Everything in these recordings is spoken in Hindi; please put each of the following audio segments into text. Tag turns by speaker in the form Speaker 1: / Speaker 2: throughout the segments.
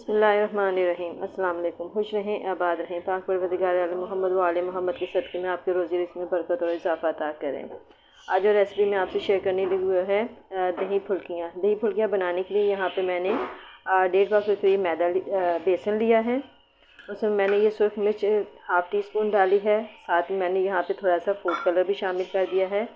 Speaker 1: बिस्मिल्लाहिर्रहमानिर्रहीम। अस्सलाम वालेकुम। खुश रहें, आबाद रहें। पाक परवरदिगार आलम मोहम्मद व आले मोहम्मद के सदक़े में आपके रोज़ी रिज़्क़ में बरकत और इजाफ़ा अता करें। आज जो रेसिपी मैं आपसे शेयर करने लगी हुई है दही फुल्कियाँ। दही फुल्कियाँ बनाने के लिए यहाँ पे मैंने 1.5 कप के करीब मैदा बेसन लिया है। उसमें मैंने ये सुर्ख मिर्च हाफ़ टी स्पून डाली है। साथ में मैंने यहाँ पे थोड़ा सा फूड कलर भी शामिल कर दिया है।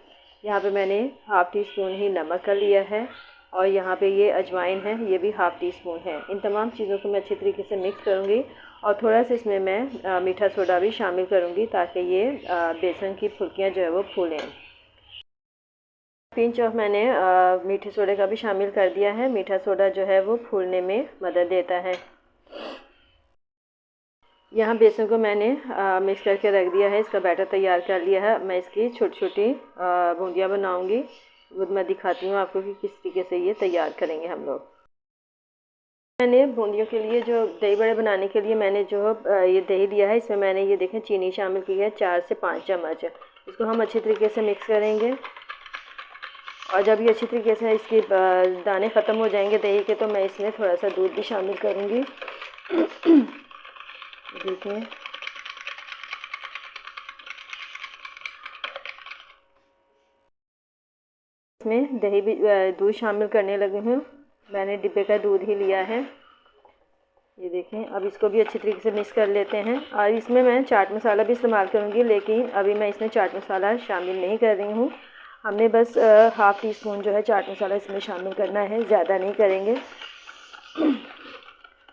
Speaker 1: यहाँ पे मैंने हाफ़ टी स्पून ही नमक का लिया है और यहाँ पे ये अजवाइन है, ये भी हाफ़ टी स्पून है। इन तमाम चीज़ों को मैं अच्छी तरीके से मिक्स करूँगी और थोड़ा सा इसमें मैं मीठा सोडा भी शामिल करूँगी ताकि ये बेसन की फुल्कियाँ जो है वो फूलें। पिंच ऑफ मैंने मीठे सोडे का भी शामिल कर दिया है। मीठा सोडा जो है वो फूलने में मदद देता है। यहाँ बेसन को मैंने मिक्स करके रख दिया है। इसका बैटर तैयार कर लिया है। मैं इसकी छोटी छोटी बूंदियाँ बनाऊँगी। वो मैं दिखाती हूँ आपको कि किस तरीके से ये तैयार करेंगे हम लोग। मैंने बूंदियों के लिए जो दही बड़े बनाने के लिए मैंने जो ये दही लिया है, इसमें मैंने ये देखें चीनी शामिल की है 4 से 5 चम्मच। इसको हम अच्छी तरीके से मिक्स करेंगे और जब ये अच्छी तरीके से इसके दाने ख़त्म हो जाएंगे दही के, तो मैं इसमें थोड़ा सा दूध भी शामिल करूँगी। देखिए इसमें दही भी दूध शामिल करने लगी हूँ। मैंने डिब्बे का दूध ही लिया है। ये देखें, अब इसको भी अच्छी तरीके से मिक्स कर लेते हैं और इसमें मैं चाट मसाला भी इस्तेमाल करूँगी, लेकिन अभी मैं इसमें चाट मसाला शामिल नहीं कर रही हूँ। हमने बस हाफ़ टी स्पून जो है चाट मसाला इसमें शामिल करना है, ज़्यादा नहीं करेंगे।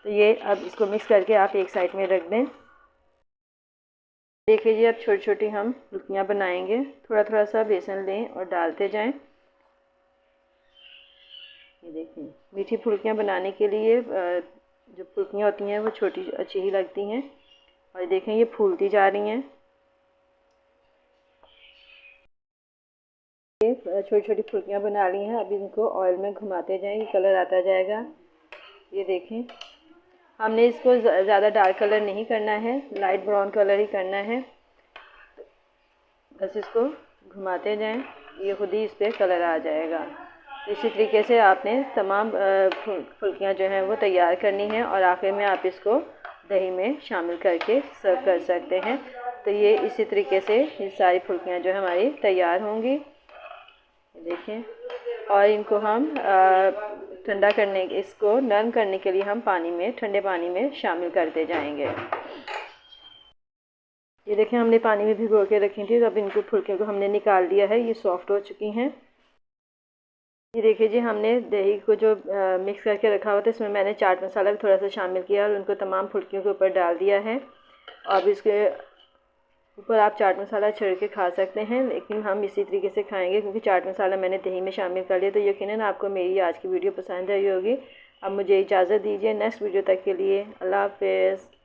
Speaker 1: तो ये अब इसको मिक्स करके आप एक साइड में रख दें। देखिए जी, अब छोटी छोटी हम फुल्कियाँ बनाएंगे। थोड़ा थोड़ा सा बेसन लें और डालते जाएं। ये देखिए, मीठी फुल्कियाँ बनाने के लिए जो फुल्कियाँ होती हैं वो छोटी अच्छी ही लगती हैं। और देखें ये फूलती जा रही हैं। ये छोटी छोटी फुल्कियाँ बना ली हैं। अभी इनको ऑयल में घुमाते जाएं, कलर आता जाएगा। ये देखें, हमने इसको ज़्यादा डार्क कलर नहीं करना है, लाइट ब्राउन कलर ही करना है। बस इसको घुमाते जाएं, ये खुद ही इस पर कलर आ जाएगा। इसी तरीके से आपने तमाम फुल्कियाँ जो हैं वो तैयार करनी है और आखिर में आप इसको दही में शामिल करके सर्व कर सकते हैं। तो ये इसी तरीके से ये सारी फुल्कियाँ जो है हमारी तैयार होंगी। देखें, और इनको हम ठंडा करने, इसको नरम करने के लिए हम पानी में, ठंडे पानी में शामिल करते जाएंगे। ये देखें, हमने पानी में भिगो के रखी थी, तो अब इनको फुल्कियों को हमने निकाल दिया है। ये सॉफ्ट हो चुकी हैं। ये देखिए जी, हमने दही को जो मिक्स करके रखा हुआ था, इसमें मैंने चाट मसाला भी थोड़ा सा शामिल किया और उनको तमाम फुल्कियों के ऊपर डाल दिया है। अब इसके ऊपर आप चाट मसाला छिड़क के खा सकते हैं, लेकिन हम इसी तरीके से खाएंगे क्योंकि चाट मसाला मैंने दही में शामिल कर लिया। तो यकीनन आपको मेरी आज की वीडियो पसंद आई होगी। अब मुझे इजाज़त दीजिए। नेक्स्ट वीडियो तक के लिए अल्लाह हाफ़िज़।